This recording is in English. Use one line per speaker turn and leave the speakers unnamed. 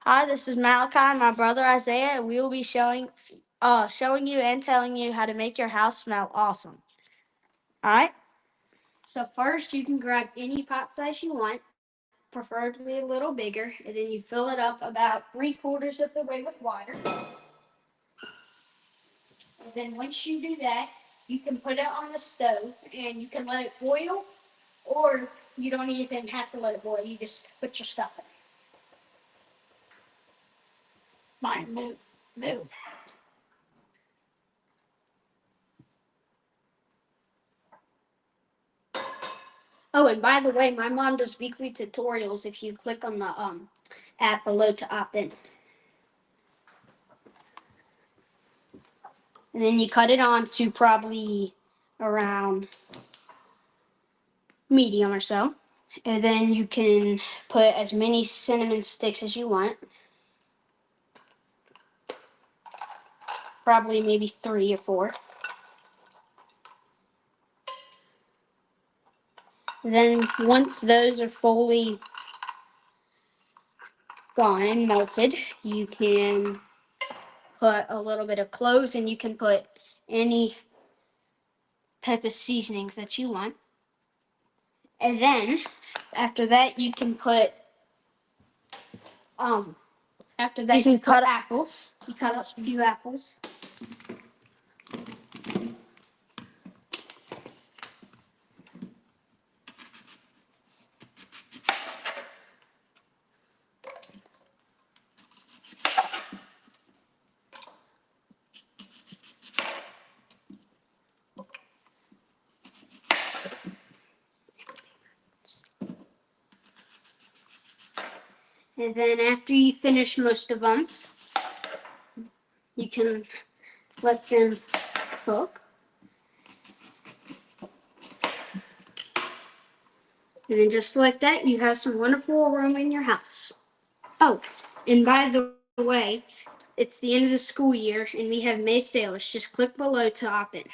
Hi, this is Malachi, my brother Isaiah, and we will be showing you and telling you how to make your house smell awesome. All right. So first, you can grab any pot size you want, preferably a little bigger, and then you fill it up about 3/4 of the way with water. And then once you do that, you can put it on the stove and you can let it boil, or you don't even have to let it boil. You just put your stuff in. Mine, move. Oh, and by the way, my mom does weekly tutorials if you click on the app below to opt in. And then you cut it on to probably around medium or so. And then you can put as many cinnamon sticks as you want. Probably maybe 3 or 4. Then once those are fully gone and melted, you can put a little bit of cloves, and you can put any type of seasonings that you want. And then after that you can put you can cut apples. You cut up a few apples. And then after you finish most of them, you can let them cook. And then just like that, you have some wonderful aroma in your house. Oh, and by the way, it's the end of the school year and we have May sales. Just click below to opt in.